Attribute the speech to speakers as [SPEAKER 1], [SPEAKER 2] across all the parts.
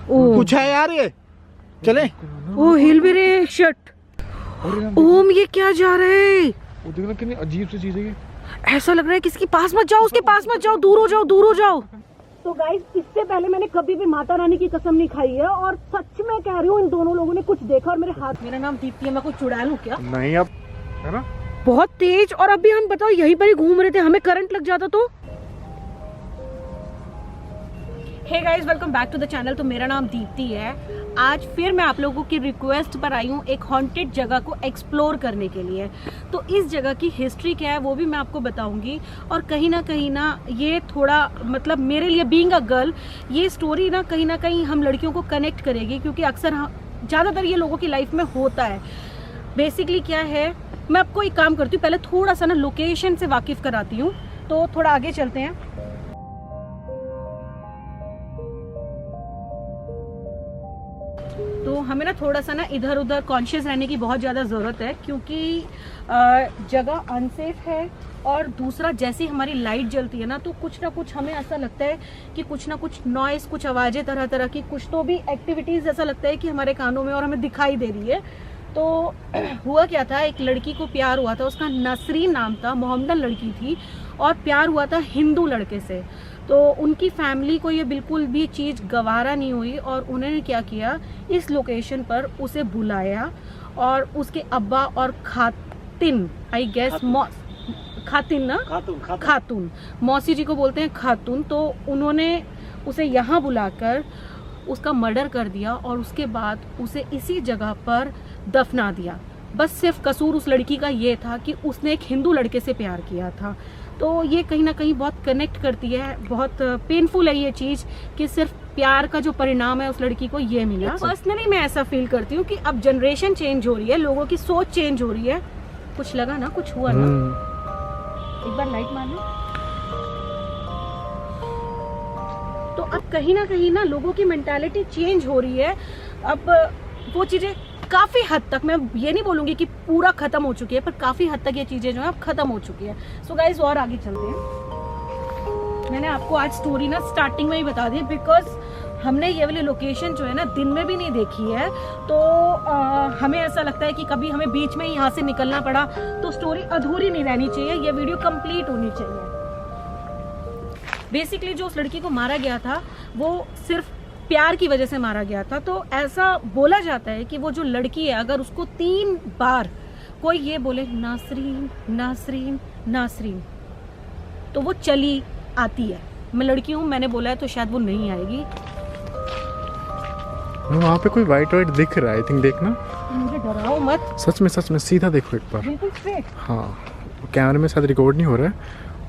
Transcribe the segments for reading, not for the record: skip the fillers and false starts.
[SPEAKER 1] कुछ है यार ये, चले।
[SPEAKER 2] ओ हिल भी रहे शर्ट। ओम ये क्या जा रहे है?
[SPEAKER 1] वो देखना कितनी अजीब सी चीज है ये।
[SPEAKER 2] ऐसा लग रहा है किसी के पास मत जाओ, उसके पास मत जाओ, दूर हो जाओ, दूर हो जाओ। तो गाइस इससे पहले मैंने कभी भी माता रानी की कसम नहीं खाई है और सच में कह रही हूँ इन दोनों लोगों ने कुछ देखा और मेरे हाथ। मेरा नाम दीप्ति है, मैं कुछ चुड़ा लूं क्या?
[SPEAKER 1] नहीं अब है ना
[SPEAKER 2] बहुत तेज। और अभी हम बताओ यहीं पर ही घूम रहे थे, हमें करंट लग जाता तो। Hey guys welcome back to the channel. तो मेरा नाम दीप्ति है। आज फिर मैं आप लोगों की रिक्वेस्ट पर आई हूँ एक हॉन्टेड जगह को एक्सप्लोर करने के लिए। तो इस जगह की हिस्ट्री क्या है वो भी मैं आपको बताऊंगी और कहीं ना ये थोड़ा मतलब मेरे लिए बीइंग अ गर्ल ये स्टोरी ना कहीं हम लड़कियों को कनेक्ट करेगी, क्योंकि अक्सर ज़्यादातर ये लोगों की लाइफ में होता है। बेसिकली क्या है, मैं आपको एक काम करती हूँ, पहले थोड़ा सा ना लोकेशन से वाकिफ कराती हूँ। तो थोड़ा आगे चलते हैं। तो हमें ना थोड़ा सा ना इधर उधर कॉन्शियस रहने की बहुत ज़्यादा ज़रूरत है, क्योंकि जगह अनसेफ है। और दूसरा जैसे ही हमारी लाइट जलती है ना तो कुछ ना कुछ हमें ऐसा लगता है कि कुछ ना कुछ नॉइस, कुछ आवाज़ें तरह तरह की, कुछ तो भी एक्टिविटीज़ ऐसा लगता है कि हमारे कानों में और हमें दिखाई दे रही है। तो हुआ क्या था, एक लड़की को प्यार हुआ था, उसका नसरीन नाम था, मोहम्मदन लड़की थी और प्यार हुआ था हिंदू लड़के से। तो उनकी फैमिली को ये बिल्कुल भी चीज़ गवारा नहीं हुई और उन्होंने क्या किया, इस लोकेशन पर उसे बुलाया और उसके अब्बा और खातिन, आई गेस खातिन ना, खातून मौसी जी को बोलते हैं खातून। तो उन्होंने उसे यहाँ बुलाकर उसका मर्डर कर दिया और उसके बाद उसे इसी जगह पर दफना दिया। बस सिर्फ कसूर उस लड़की का ये था कि उसने एक हिंदू लड़के से प्यार किया था। तो ये कहीं ना कहीं बहुत कनेक्ट करती है, बहुत पेनफुल है ये चीज़ कि सिर्फ प्यार का जो परिणाम है उस लड़की को ये मिला। पर्सनली मैं ऐसा फील करती हूँ कि अब जनरेशन चेंज हो रही है, लोगों की सोच चेंज हो रही है। कुछ लगा ना, कुछ हुआ ना? एक बार लाइट मारना। तो अब कहीं ना लोगों की मेंटालिटी चेंज हो रही है। अब वो चीज़ें काफ़ी हद तक, मैं ये नहीं बोलूँगी कि पूरा ख़त्म हो चुकी है, पर काफ़ी हद तक ये चीज़ें जो है अब ख़त्म हो चुकी है। सो गाइज और आगे चलते हैं। मैंने आपको आज स्टोरी ना स्टार्टिंग में ही बता दी, बिकॉज हमने ये वाली लोकेशन जो है ना दिन में भी नहीं देखी है। तो हमें ऐसा लगता है कि कभी हमें बीच में ही यहाँ से निकलना पड़ा तो स्टोरी अधूरी नहीं रहनी चाहिए, ये वीडियो कंप्लीट होनी चाहिए। बेसिकली जो उस लड़की को मारा गया था वो सिर्फ प्यार की वजह से मारा गया था। तो ऐसा बोला जाता है कि वो जो लड़की है, अगर उसको 3 बार कोई ये बोले नासरीन नासरीन नासरीन तो वो चली आती है। मैं लड़की हूँ, मैंने बोला है तो शायद वो नहीं आएगी।
[SPEAKER 1] वहाँ पे कोई वाइट दिख रहा है, आई थिंक। देखना,
[SPEAKER 2] मुझे डराओ मत।
[SPEAKER 1] सच में सीधा देखो एक बार।
[SPEAKER 2] बिल्कुल स्ट्रेट।
[SPEAKER 1] हाँ, कैमरे में शायद रिकॉर्ड नहीं हो रहा है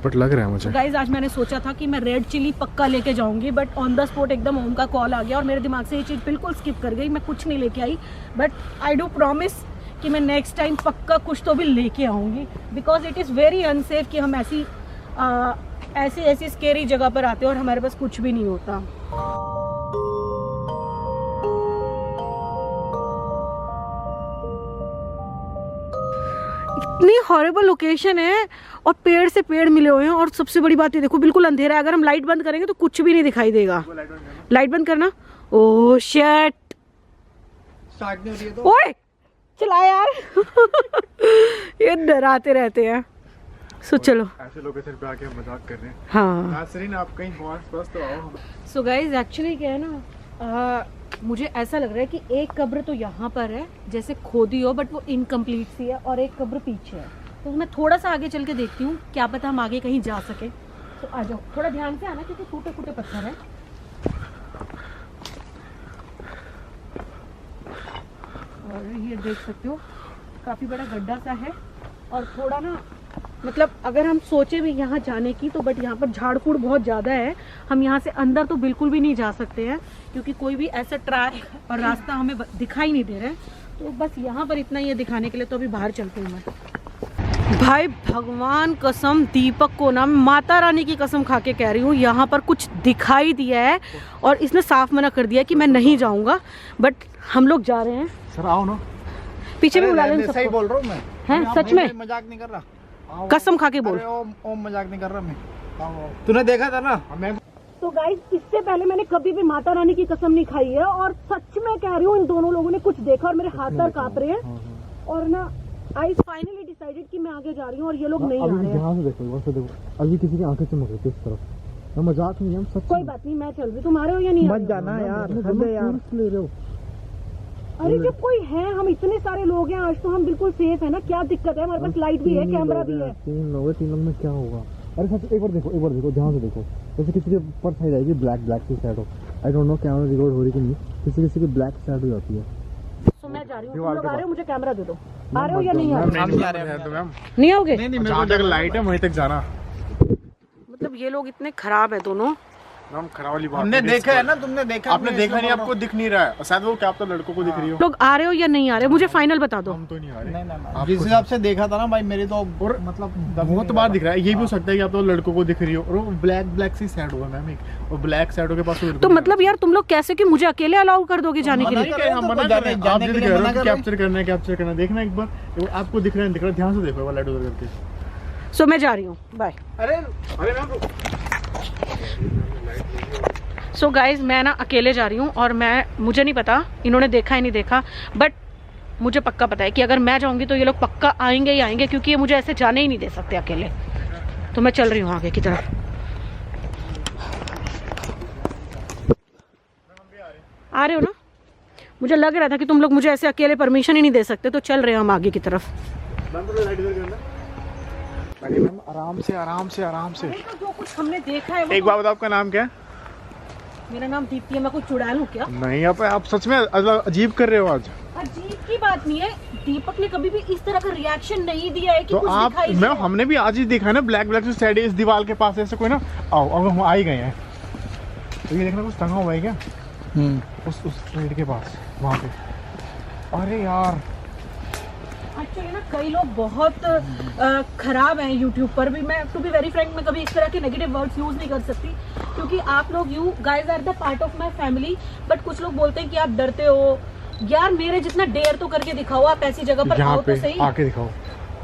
[SPEAKER 1] बट लग रहा है मुझे।
[SPEAKER 2] गाइज आज मैंने सोचा था कि मैं रेड चिली पक्का लेके जाऊंगी, बट ऑन द स्पॉट एकदम ओम का कॉल आ गया और मेरे दिमाग से ये चीज़ बिल्कुल स्किप कर गई। मैं कुछ नहीं लेके आई, बट आई डू प्रॉमिस कि मैं नेक्स्ट टाइम पक्का कुछ तो भी लेके आऊँगी, because it is very unsafe कि हम ऐसी स्केरी जगह पर आते हैं और हमारे पास कुछ भी नहीं होता। इतनी हॉरिबल लोकेशन है और पेड़ से पेड़ मिले हुए हैं और सबसे बड़ी बात ये देखो बिल्कुल अंधेरा है। अगर हम लाइट बंद करेंगे तो कुछ भी नहीं दिखाई देगा। लाइट बंद करना। ओह शिट, स्टार्ट नहीं हो रही है तो ओए चला यार। ये डराते रहते हैं। सो चलो,
[SPEAKER 1] ऐसे लोकेशन पे आके हम मजाक कर रहे हैं।
[SPEAKER 2] हाँ
[SPEAKER 1] नासरीन आप कहीं पास तो आओ। सो
[SPEAKER 2] गाइस एक्चुअली क्या है ना, मुझे ऐसा लग रहा है कि एक कब्र तो यहाँ पर है जैसे खोदी हो, बट वो इनकम्प्लीट सी है, और एक कब्र पीछे है। तो मैं थोड़ा सा आगे चल के देखती हूँ, क्या पता हम आगे कहीं जा सके। तो आ जाओ, थोड़ा ध्यान से आना क्योंकि टूटे फूटे पत्थर है। और ये देख सकते हो काफ़ी बड़ा गड्ढा सा है और थोड़ा ना मतलब अगर हम सोचे भी यहाँ जाने की तो बट यहाँ पर झाड़ फूड़ बहुत ज़्यादा है। हम यहाँ से अंदर तो बिल्कुल भी नहीं जा सकते हैं क्योंकि कोई भी ऐसा ट्रैक और रास्ता हमें दिखाई नहीं दे रहा है। तो बस यहाँ पर इतना ही दिखाने के लिए तो अभी बाहर चलते हैं। भाई भगवान कसम, दीपक को ना माता रानी की कसम खा के कह रही हूँ, यहाँ पर कुछ दिखाई दिया है और इसने साफ मना कर दिया कि मैं नहीं जाऊँगा, बट हम लोग जा रहे हैं।
[SPEAKER 1] सर आओ ना,
[SPEAKER 2] पीछे भी बुला लें। सही
[SPEAKER 3] बोल रहा हूँ मैं,
[SPEAKER 2] हैं सच में,
[SPEAKER 3] मजाक नहीं कर रहा,
[SPEAKER 2] कसम खा के बोल।
[SPEAKER 3] ओम मजाक नहीं कर रहा मैं। तूने देखा था ना, मैं
[SPEAKER 2] तो गाइस, इससे पहले मैंने कभी भी माता रानी की कसम नहीं खाई है, और सच में कह रही हूँ, इन दोनों लोगों ने कुछ देखा और मेरे हाथ पैर कांप रहे हैं। और ना आई फाइनली डिसाइडेड कि मैं आगे जा रही हूँ और ये लोग नहीं आ रहे हैं।
[SPEAKER 1] ध्यान से देखो, वहां से देखो, अभी किसी की आंखें चमक रही है इस तरफ। मैं मजाक नहीं, हम सच।
[SPEAKER 2] कोई बात नहीं, मैं चल रही, तुम आ रहे हो या नहीं आ रहे हो?
[SPEAKER 3] मत जाना यार,
[SPEAKER 1] ले रहे हो।
[SPEAKER 2] अरे जब कोई है, हम इतने सारे लोग हैं, आज तो हम बिल्कुल सेफ है ना, क्या दिक्कत है? हमारे पास लाइट भी है, कैमरा भी है।
[SPEAKER 1] 3 लोग है, 3 लोग में क्या होगा? अरे सच, एक बार देखो, ध्यान से देखो। जैसे किसी के ऊपर साइड आएगी ब्लैक सी shadow, I don't know camera record हो रही कि नहीं, किसी की ब्लैक शैडो जाती है।
[SPEAKER 2] तो मैं जा रही हूँ, तुम लोग आ रहे हो? मुझे कैमरा दे दो। आ रहे हो या नहीं आ रहे?
[SPEAKER 1] मैम
[SPEAKER 2] नहीं आओगे?
[SPEAKER 1] जहाँ तक लाइट है वहीं तक जाना।
[SPEAKER 2] मतलब ये लोग इतने खराब है दोनों।
[SPEAKER 1] मैम खराब वाली बात
[SPEAKER 3] हमने देखा है ना, तुमने देखा,
[SPEAKER 1] आपने देखा नहीं, आपको दिख नहीं रहा है, शायद वो क्या आप तो लड़कों को दिख रही हो।
[SPEAKER 2] लोग आ रहे हो या नहीं आ रहे? मुझे फाइनल बता दो।
[SPEAKER 1] हम तो नहीं आ रहे।
[SPEAKER 3] नहीं, जिस हिसाब से देखा था ना भाई, मेरे तो
[SPEAKER 1] और
[SPEAKER 3] मतलब
[SPEAKER 1] बहुत बार दिख रहा है। ये भी हो सकता है कि आप तो लड़कों को दिख रही हो, और वो ब्लैक सी शैडो है मैम एक, और ब्लैक शैडो के पास
[SPEAKER 2] तो मतलब यार तुम लोग कैसे कि मुझे अकेले अलाउ कर दोगे जाने के लिए?
[SPEAKER 1] हम मना कर रहे हैं, आप जिद कह रहे हो कि कैप्चर करना है, देखना एक बार, आपको दिख रहा है, ध्यान से देखो लाइट उधर करके।
[SPEAKER 2] सो मैं जा रही हूँ, बाय।
[SPEAKER 1] अरे मैम
[SPEAKER 2] सो गाइज, मैं ना अकेले जा रही हूँ, और मुझे नहीं पता इन्होंने देखा ही नहीं देखा, बट मुझे पक्का पता है कि अगर मैं जाऊंगी तो ये लोग पक्का आएंगे ही आएंगे, क्योंकि ये मुझे ऐसे जाने ही नहीं दे सकते अकेले। तो मैं चल रही हूँ आगे की तरफ। आ रहे हो ना? मुझे लग रहा था कि तुम लोग मुझे ऐसे अकेले परमिशन ही नहीं दे सकते, तो चल रहे हैं हम आगे की तरफ।
[SPEAKER 1] मैम आराम से।
[SPEAKER 2] तो जो कुछ हमने देखा है,
[SPEAKER 1] एक बात बताओ, आपका नाम क्या है?
[SPEAKER 2] मेरा नाम दीप्ति है। मैं कुछ चुड़ा लूं क्या?
[SPEAKER 1] नहीं, आप सच में अजीब कर रहे हो आज।
[SPEAKER 2] अजीब की बात नहीं है, दीपक ने कभी भी इस तरह का रिएक्शन नहीं दिया है कि
[SPEAKER 1] तो
[SPEAKER 2] कुछ
[SPEAKER 1] आप
[SPEAKER 2] दिखाई
[SPEAKER 1] मैं हमने भी आज ही देखा है ना, ब्लैक से साइड इस दीवार के पास ऐसे कोई ना, आओ अब हम आ ही गए हैं, तो ये देखना कुछ टंगा हुआ है क्या उस साइड के पास वहाँ पे। अरे यार
[SPEAKER 2] एक्चुअली ना कई लोग बहुत खराब हैं यूट्यूब पर भी। मैं टू बी वेरी फ्रैंक, मैं कभी इस तरह के नेगेटिव वर्ड्स यूज नहीं कर सकती, क्योंकि आप लोग you guys are the part of my family. But कुछ लोग बोलते हैं कि आप डरते हो। यार मेरे जितना डेयर तो करके दिखाओ, आप ऐसी जगह पर आओ तो सही,
[SPEAKER 1] आके दिखाओ।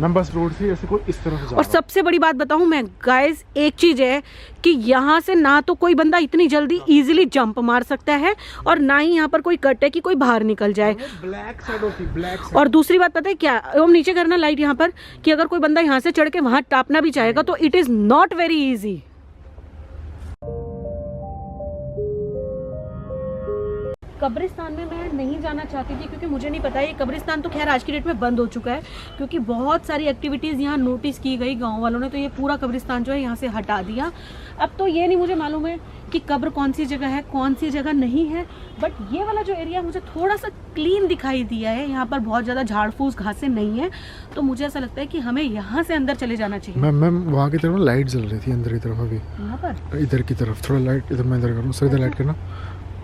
[SPEAKER 1] मैं बस रोड से ऐसे कोई इस तरफ जा।
[SPEAKER 2] और सबसे बड़ी बात बताऊं मैं गाइज, एक चीज है कि यहाँ से ना तो कोई बंदा इतनी जल्दी इजीली जंप मार सकता है, और ना ही यहाँ पर कोई कट है कि कोई बाहर निकल जाए।
[SPEAKER 1] ब्लैक शैडो थी, ब्लैक।
[SPEAKER 2] और दूसरी बात पता है क्या, हम नीचे करना लाइट यहाँ पर, कि अगर कोई बंदा यहाँ से चढ़ के वहां टापना भी चाहेगा तो it is not very easy. कब्रिस्तान में मैं नहीं जाना चाहती थी, क्योंकि मुझे नहीं पता, ये कब्रिस्तान तो खैर आज की डेट में बंद हो चुका है, क्योंकि बहुत सारी एक्टिविटीज़ यहाँ नोटिस की गई गांव वालों ने, तो ये पूरा कब्रिस्तान जो है यहाँ से हटा दिया। अब तो ये नहीं मुझे मालूम है कि कब्र कौन सी जगह है, कौन सी जगह नहीं है, बट ये वाला जो एरिया मुझे थोड़ा सा क्लीन दिखाई दिया है। यहाँ पर बहुत ज़्यादा झाड़ फूस घासें नहीं है, तो मुझे ऐसा लगता है कि हमें यहाँ से अंदर चले जाना चाहिए।
[SPEAKER 1] मैम वहाँ की तरफ लाइट जल रही थी, अंदर की तरफ, अभी
[SPEAKER 2] यहाँ पर
[SPEAKER 1] इधर की तरफ थोड़ा लाइट, इधर मैं इधर करूँ सर, इधर लाइट करना,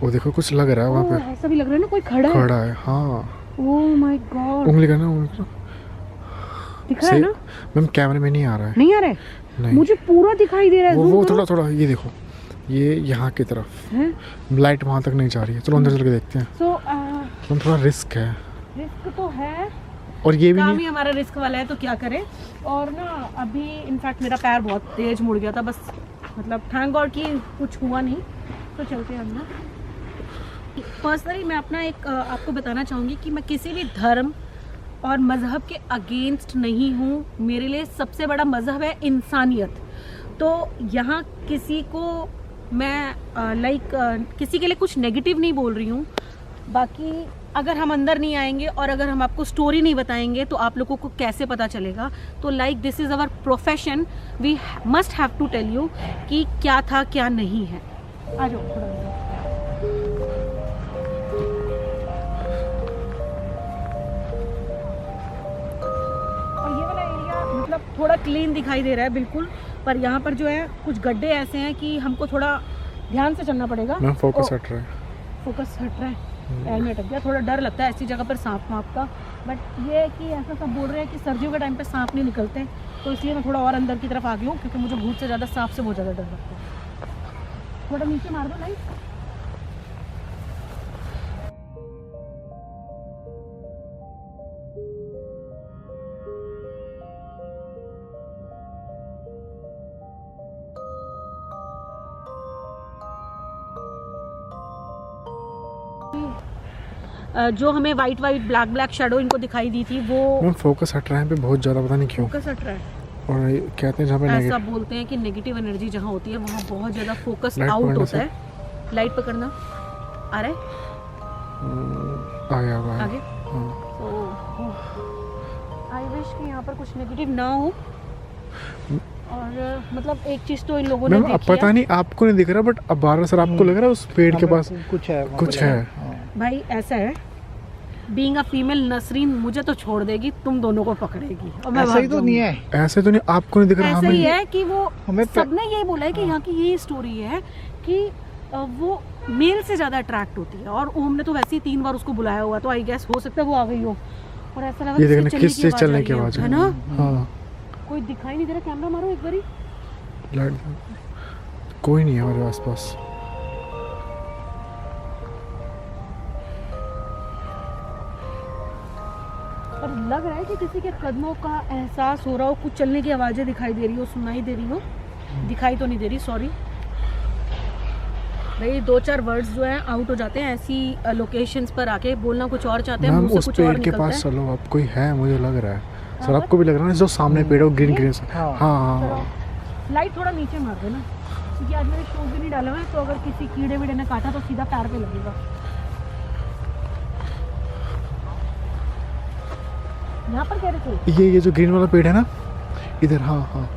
[SPEAKER 1] वो देखो कुछ लग रहा है वहाँ पे,
[SPEAKER 2] ऐसा भी लग रहा है ना कोई खड़ा है।
[SPEAKER 1] हाँ,
[SPEAKER 2] ओह माय गॉड,
[SPEAKER 1] उंगली करना, उंगली
[SPEAKER 2] दिख रहा है ना
[SPEAKER 1] मैम? कैमरे में नहीं आ रहा है।
[SPEAKER 2] नहीं आ रहा है? नहीं, मुझे पूरा दिखाई दे रहा है।
[SPEAKER 1] वो थोड़ा ये देखो, ये यहाँ की तरफ है, लाइट वहाँ तक नहीं जा रही है। चलो अंदर चल के देखते हैं। तो थोड़ा रिस्क है।
[SPEAKER 2] रिस्क तो है,
[SPEAKER 1] और ये भी
[SPEAKER 2] काम
[SPEAKER 1] नहीं,
[SPEAKER 2] ही हमारा रिस्क वाला है, तो क्या करें। और ना अभी इनफैक्ट मेरा पैर बहुत तेज मुड़ गया था, बस मतलब थैंक गॉड कि कुछ हुआ नहीं। तो चलते हैं अंदर। पर्सनली मैं अपना एक आपको बताना चाहूँगी कि मैं किसी भी धर्म और मज़हब के अगेंस्ट नहीं हूँ। मेरे लिए सबसे बड़ा मज़हब है इंसानियत। तो यहाँ किसी को मैं किसी के लिए कुछ नेगेटिव नहीं बोल रही हूँ। बाकी अगर हम अंदर नहीं आएंगे और अगर हम आपको स्टोरी नहीं बताएंगे तो आप लोगों को कैसे पता चलेगा। तो this is our profession, we must have to tell you कि क्या था क्या नहीं है। आ जाओ थोड़ा। मतलब थोड़ा क्लीन दिखाई दे रहा है बिल्कुल, पर यहाँ पर जो है कुछ गड्ढे ऐसे हैं कि हमको थोड़ा ध्यान से चलना पड़ेगा।
[SPEAKER 1] मैं फोकस हट रहा है,
[SPEAKER 2] फोकस हट रहा है, पैर में अटक गया। थोड़ा डर लगता है ऐसी जगह पर सांप वाप का, बट ये है कि ऐसा सब बोल रहे हैं कि सर्दियों के टाइम पे सांप नहीं निकलते, तो इसलिए मैं थोड़ा और अंदर की तरफ आ गई हूँ, क्योंकि मुझे भूत से ज़्यादा सांप से बहुत ज़्यादा डर लगता है। थोड़ा नीचे मार दो लाइट। जो हमें वाइट ब्लैक शेडो इनको दिखाई दी थी वो
[SPEAKER 1] मैम फोकस हट रहा है पे बहुत ज़्यादा, पता नहीं क्यों
[SPEAKER 2] फोकस हट रहा है।
[SPEAKER 1] और कहते हैं जहाँ पे
[SPEAKER 2] ऐसा बोलते हैं कि नेगेटिव एनर्जी जहाँ होती है वहाँ बहुत ज़्यादा फोकस
[SPEAKER 1] लाइट
[SPEAKER 2] आउट
[SPEAKER 1] पकड़ने
[SPEAKER 2] होता
[SPEAKER 1] से?
[SPEAKER 2] है। लाइट पकड़ना आ रहा है
[SPEAKER 1] आगे आगे
[SPEAKER 2] आगे। आई विश कि यहाँ पर कुछ नेगेटिव ना हो। और मतलब एक चीज़ तो इन लोगों ने
[SPEAKER 1] मैम अब
[SPEAKER 2] देखी
[SPEAKER 1] पता
[SPEAKER 2] है।
[SPEAKER 1] नहीं आपको नहीं दिख रहा, बट अब बार सर आपको लग रहा है उस पेड़ के पास
[SPEAKER 3] कुछ है,
[SPEAKER 1] कुछ है।
[SPEAKER 2] भाई ऐसा है, बीइंग अ फीमेल नसरीन मुझे तो छोड़ देगी, तुम दोनों को पकड़ेगी और मैं
[SPEAKER 3] ऐसा ही तो नहीं है।
[SPEAKER 1] ऐसे तो नहीं, आपको नहीं दिख रहा
[SPEAKER 2] ऐसा ही है कि वो
[SPEAKER 3] हमें
[SPEAKER 2] सबने यही बोला है कि यहाँ की ये स्टोरी है कि वो मेल से ज़्यादा अट्रैक्ट होती है। और ओम ने तो वैसे ही 3 बार उसको बुलाया हुआ, तो आई गेस हो सकता है वो आ गई हो। और ऐसा लगा
[SPEAKER 1] ये देखना
[SPEAKER 2] किसके
[SPEAKER 1] किस से चलने की आवाज़
[SPEAKER 2] है ना।
[SPEAKER 1] हाँ
[SPEAKER 2] कोई दिखाई नहीं दे रहा, कैमरा मारो एक बारी।
[SPEAKER 1] लाइट कोई नहीं है हमारे आसपास।
[SPEAKER 2] और लग रहा है कि किसी के कदमों का एहसास हो रहा हो, कुछ चलने की आवाज़ें दिखाई दे रही हो, सुनाई दे रही हो। दिखाई तो नहीं दे रही, सॉरी भाई। 2-4 वर्ड्स जो है आउट हो जाते हैं ऐसी लोकेशंस पर आके, बोलना कुछ और चाहते हैं,
[SPEAKER 1] मैम
[SPEAKER 2] मुंह से
[SPEAKER 1] उस
[SPEAKER 2] कुछ और
[SPEAKER 1] पेड़ के
[SPEAKER 2] निकलता
[SPEAKER 1] पास
[SPEAKER 2] है।
[SPEAKER 1] चलो, अब कोई है मुझे लग रहा है सर,
[SPEAKER 2] पर?
[SPEAKER 1] आपको भी लग रहा है ना जो सामने पेड़ हो ग्रीन ग्रीन से।
[SPEAKER 3] हाँ।
[SPEAKER 1] हाँ हाँ
[SPEAKER 2] चलो, लाइट थोड़ा नीचे मार देना, क्योंकि आज मैंने शूज भी नहीं डाला हुआ है, तो अगर किसी कीड़े वीड़े ने काटा तो सीधा पैर पे लगेगा। यहाँ पर कह रहे थे
[SPEAKER 1] ये जो ग्रीन वाला पेड़ है ना इधर। हाँ हाँ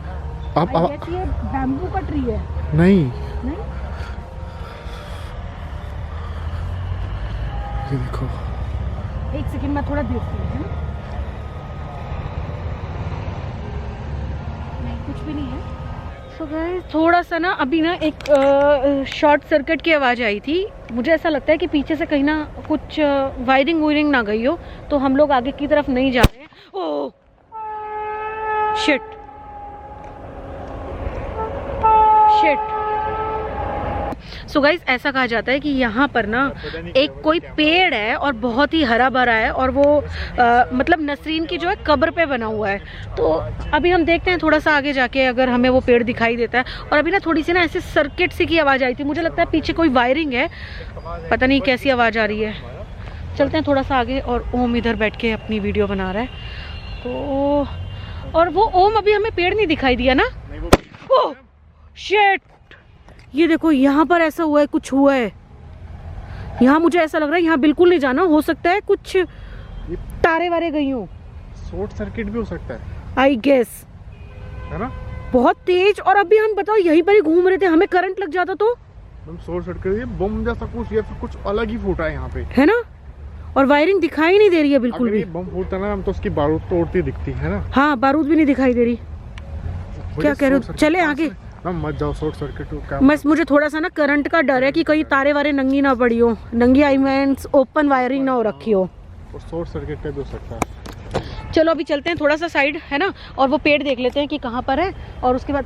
[SPEAKER 1] आप
[SPEAKER 2] ये बैम्बू का ट्री है।
[SPEAKER 1] नहीं
[SPEAKER 2] नहीं
[SPEAKER 1] ये देखो,
[SPEAKER 2] एक सेकंड मैं थोड़ा देखती हूँ, है ना? नहीं कुछ भी नहीं है। सो गाइस थोड़ा सा ना अभी ना एक शॉर्ट सर्किट की आवाज़ आई थी। मुझे ऐसा लगता है कि पीछे से कहीं ना कुछ वायरिंग ना गई हो, तो हम लोग आगे की तरफ नहीं जा रहे हैं। Oh shit shit. So guys ऐसा कहा जाता है कि यहाँ पर ना एक कोई पेड़ है और बहुत ही हरा भरा है, और वो मतलब नसरीन की जो है कब्र पे बना हुआ है। तो अभी हम देखते हैं थोड़ा सा आगे जाके अगर हमें वो पेड़ दिखाई देता है। और अभी ना थोड़ी सी ना ऐसे सर्किट सी की आवाज़ आई थी, मुझे लगता है पीछे कोई वायरिंग है, पता नहीं कैसी आवाज़ आ रही है। चलते हैं थोड़ा सा आगे। और ओम इधर बैठ के अपनी वीडियो बना रहा है, तो और वो ओम अभी हमें पेड़ नहीं दिखाई दिया ना। ओह शिट, ये देखो यहाँ पर ऐसा हुआ है, कुछ हुआ है यहाँ। मुझे ऐसा लग रहा है यहाँ बिल्कुल नहीं जाना, हो सकता है कुछ तारे वारे गई हूँ।
[SPEAKER 1] शॉर्ट सर्किट भी हो सकता है
[SPEAKER 2] आई गेस,
[SPEAKER 1] है ना।
[SPEAKER 2] बहुत तेज। और अभी हम बताओ यहीं पर ही घूम रहे थे, हमें करंट लग जाता तो,
[SPEAKER 1] मैम शॉर्ट सर्किट ये बम जैसा कुछ या फिर कुछ अलग ही फूटा है यहाँ पे,
[SPEAKER 2] है ना। और वायरिंग दिखाई नहीं दे रही है बिल्कुल
[SPEAKER 1] अगर
[SPEAKER 2] भी।
[SPEAKER 1] ये बम फूटता ना हम तो उसकी बारूद तोड़ती दिखती है ना।
[SPEAKER 2] हाँ बारूद भी नहीं दिखाई दे रही। क्या कह रहे हो, चले आगे।
[SPEAKER 1] मैम मत जाओ शॉर्ट सर्किट का।
[SPEAKER 2] बस मुझे थोड़ा सा ना करंट का डर है कि कहीं तारे वारे नंगी ना पड़ी हो, नंगी आई मीन्स ओपन वायरिंग ना हो रखी हो।
[SPEAKER 1] और शॉर्ट सर्किट का भी हो सकता है।
[SPEAKER 2] चलो अभी चलते हैं थोड़ा सा साइड, है ना, और वो पेड़ देख लेते हैं कि कहाँ पर है। और उसके बाद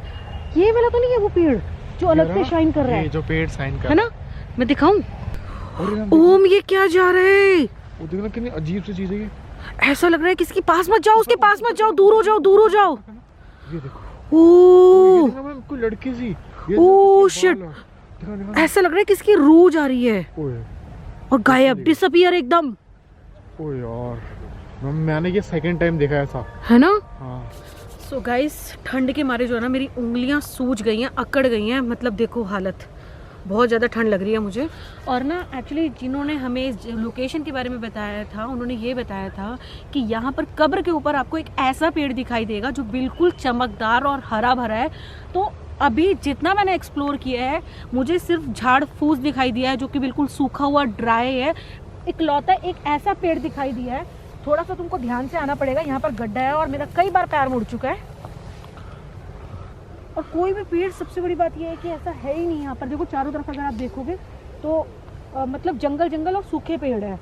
[SPEAKER 2] ये वाला तो नहीं है वो पेड़ जो अलग से शाइन कर रहा है,
[SPEAKER 1] जो पेड़ शाइन कर
[SPEAKER 2] है ना। मैं दिखाऊं ओम, ये क्या जा रहा है।
[SPEAKER 1] वो देखना कितनी अजीब सी चीज है ये।
[SPEAKER 2] ऐसा लग रहा है किसके पास मत जाओ, उसके पास मत जाओ, दूर हो जाओ, दूर हो जाओ।
[SPEAKER 1] ये देखो,
[SPEAKER 2] ओ
[SPEAKER 1] ये देखना मैम कोई लड़की सी।
[SPEAKER 2] ओह शिट, ऐसा लग रहा है किसकी रूह जा रही है
[SPEAKER 1] ओए
[SPEAKER 2] और गायब, डिसअपीयर एकदम।
[SPEAKER 1] ओए यार मैम मैंने ये सेकंड टाइम देखा ऐसा,
[SPEAKER 2] है ना।
[SPEAKER 1] हाँ।
[SPEAKER 2] सो गाइस ठंड के मारे जो है ना मेरी उंगलियां सूज गई हैं, अकड़ गई हैं, मतलब देखो हालत, बहुत ज़्यादा ठंड लग रही है मुझे। और ना एक्चुअली जिन्होंने हमें इस लोकेशन के बारे में बताया था, उन्होंने ये बताया था कि यहाँ पर कब्र के ऊपर आपको एक ऐसा पेड़ दिखाई देगा जो बिल्कुल चमकदार और हरा भरा है। तो अभी जितना मैंने एक्सप्लोर किया है, मुझे सिर्फ झाड़ फूस दिखाई दिया है जो कि बिल्कुल सूखा हुआ ड्राई है। इकलौता एक ऐसा पेड़ दिखाई दिया है। थोड़ा सा तुमको ध्यान से आना पड़ेगा, यहाँ पर गड्ढा है और मेरा कई बार पैर मुड़ चुका है। और कोई भी पेड़, सबसे बड़ी बात यह है कि ऐसा है ही नहीं यहाँ पर। देखो चारों तरफ अगर आप देखोगे तो मतलब जंगल जंगल और सूखे पेड़ है।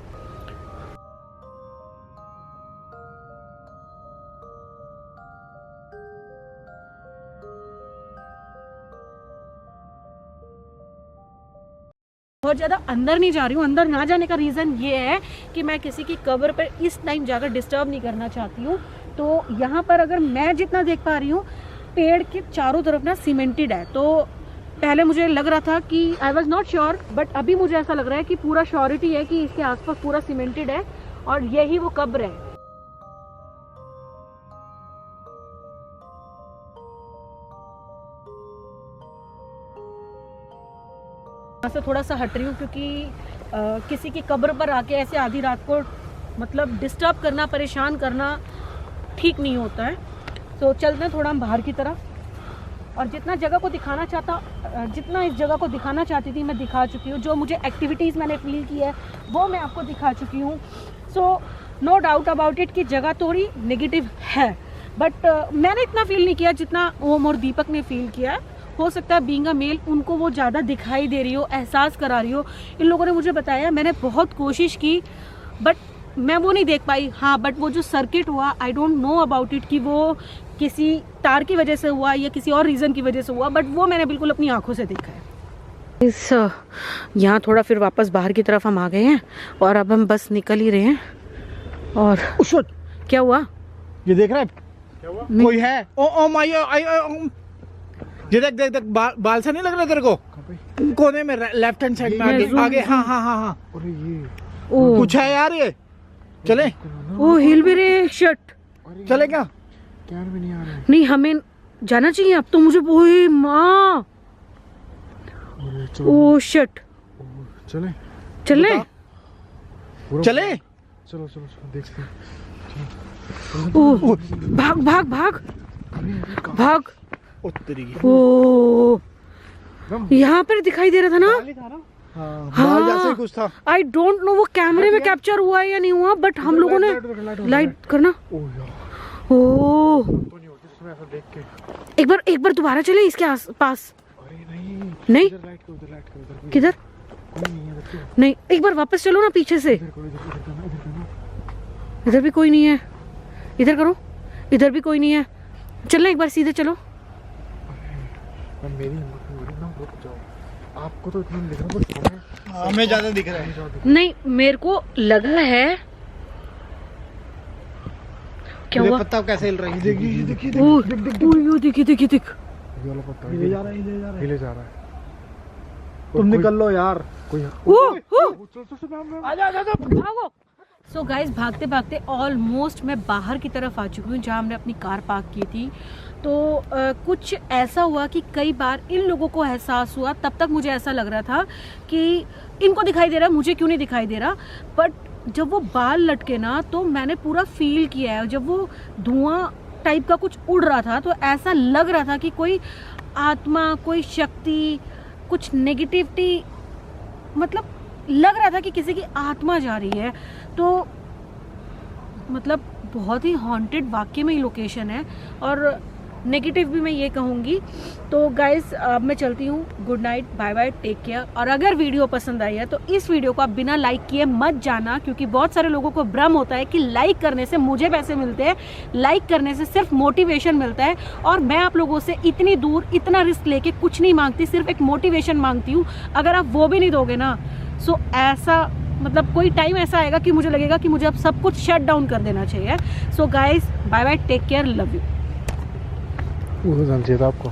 [SPEAKER 2] बहुत ज़्यादा अंदर नहीं जा रही हूँ। अंदर ना जाने का रीज़न ये है कि मैं किसी की कब्र पर इस टाइम जाकर डिस्टर्ब नहीं करना चाहती हूँ। तो यहाँ पर अगर मैं जितना देख पा रही हूँ, पेड़ के चारों तरफ ना सीमेंटेड है, तो पहले मुझे लग रहा था कि I was not sure, but अभी मुझे ऐसा लग रहा है कि पूरा श्योरिटी है कि इसके आसपास पूरा सीमेंटेड है और यही वो कब्र है। यहाँ से थोड़ा सा हट रही हूँ क्योंकि किसी की कब्र पर आके ऐसे आधी रात को मतलब डिस्टर्ब करना, परेशान करना ठीक नहीं होता है। तो चलते हैं थोड़ा हम बाहर की तरफ, और जितना जगह को दिखाना चाहता, जितना इस जगह को दिखाना चाहती थी मैं दिखा चुकी हूँ। जो मुझे एक्टिविटीज़ मैंने फील की है वो मैं आपको दिखा चुकी हूँ। So no doubt about it कि जगह थोड़ी नेगेटिव है, बट मैंने इतना फील नहीं किया जितना ओम और दीपक ने फील किया है। हो सकता है बीइंग अ मेल उनको वो ज़्यादा दिखाई दे रही हो, एहसास करा रही हो। इन लोगों ने मुझे बताया, मैंने बहुत कोशिश की बट मैं वो नहीं देख पाई। हाँ, बट वो जो सर्किट हुआ आई डोंट नो अबाउट इट कि वो किसी तार की वजह से हुआ या किसी और रीज़न की वजह से हुआ, बट वो मैंने बिल्कुल अपनी आंखों से देखा है। इस यहाँ थोड़ा फिर वापस बाहर की तरफ हम आ गए हैं और अब हम बस निकल ही रहे हैं। और क्या हुआ?
[SPEAKER 3] ये देख रहा है?
[SPEAKER 1] क्या हुआ?
[SPEAKER 3] कोई है? ओ माय, ये देख देख देख, बाल से नहीं लग रहा तेरे को? कोने में लेफ्ट हैंड साइड में आगे। हाँ।
[SPEAKER 1] अरे ये
[SPEAKER 3] कुछ है यार, ये चले?
[SPEAKER 2] ओ हिल भी रहे शर्ट,
[SPEAKER 3] चले क्या?
[SPEAKER 1] कैन भी नहीं आ रहा है।
[SPEAKER 2] नहीं हमें जाना चाहिए अब तो। मुझे ओए माँ,
[SPEAKER 1] अरे चलो,
[SPEAKER 2] ओ शट,
[SPEAKER 1] चले
[SPEAKER 2] चले
[SPEAKER 3] चले
[SPEAKER 1] चलो देखते हैं।
[SPEAKER 2] ओ भाग भाग भाग भाग। ओ यहाँ पर दिखाई दे रहा था ना?
[SPEAKER 3] बाल जैसे ही कुछ था।
[SPEAKER 2] आई डोंट नो वो कैमरे में कैप्चर हुआ है या नहीं हुआ, बट हम लोगों ने लाइट करना।
[SPEAKER 1] ओ यार,
[SPEAKER 2] ओ
[SPEAKER 1] तो नहीं होती इसमें ऐसा देख के।
[SPEAKER 2] एक बार दोबारा चले इसके पास।
[SPEAKER 1] अरे नहीं,
[SPEAKER 2] नहीं
[SPEAKER 1] इधर लाइट करो,
[SPEAKER 2] किधर?
[SPEAKER 1] कोई नहीं है इधर क्यों?
[SPEAKER 2] नहीं, एक बार वापस चलो ना पीछे से।
[SPEAKER 1] इधर करना।
[SPEAKER 2] इधर भी कोई नहीं है, इधर करो। इधर भी कोई नहीं है, चलना एक बार सीधे चलो।
[SPEAKER 1] मेरी हिम्मत नहीं हो रही ना, रुक जाओ। आपको तो इतना दिख रहा है,
[SPEAKER 3] हमें ज्यादा दिख रहा है।
[SPEAKER 2] नहीं मेरे को लगा है। क्या हुआ?
[SPEAKER 3] पत्ता कैसे हिल रही है?
[SPEAKER 1] देखिए
[SPEAKER 2] देखिए देख।
[SPEAKER 1] ये वाला पत्ता
[SPEAKER 3] हिले जा रहा है।
[SPEAKER 1] तुम निकल लो यार। कोई
[SPEAKER 2] भागो। सो गाइस, भागते भागते ऑलमोस्ट मैं बाहर की तरफ आ चुकी हूँ जहाँ हमने अपनी कार पार्क की थी। तो कुछ ऐसा हुआ कि कई बार इन लोगों को एहसास हुआ, तब तक मुझे ऐसा लग रहा था कि इनको दिखाई दे रहा है, मुझे क्यों नहीं दिखाई दे रहा। बट जब वो बाल लटके ना तो मैंने पूरा फील किया है। जब वो धुआं टाइप का कुछ उड़ रहा था तो ऐसा लग रहा था कि कोई आत्मा, कोई शक्ति, कुछ नेगेटिविटी, मतलब लग रहा था कि किसी की आत्मा जा रही है। तो मतलब बहुत ही हॉन्टेड वाकई में ही लोकेशन है, और नेगेटिव भी मैं ये कहूँगी। तो गाइस अब मैं चलती हूँ। Good night, bye bye, take care. और अगर वीडियो पसंद आई है तो इस वीडियो को आप बिना लाइक किए मत जाना, क्योंकि बहुत सारे लोगों को भ्रम होता है कि लाइक करने से मुझे पैसे मिलते हैं, लाइक करने से सिर्फ मोटिवेशन मिलता है। और मैं आप लोगों से इतनी दूर इतना रिस्क लेके कुछ नहीं मांगती, सिर्फ एक मोटिवेशन मांगती हूँ। अगर आप वो भी नहीं दोगे ना, सो ऐसा मतलब कोई टाइम ऐसा आएगा कि मुझे लगेगा कि मुझे अब सब कुछ शट डाउन कर देना चाहिए। So guys bye bye, take care, love you.
[SPEAKER 1] वो तो चाहिए था आपको।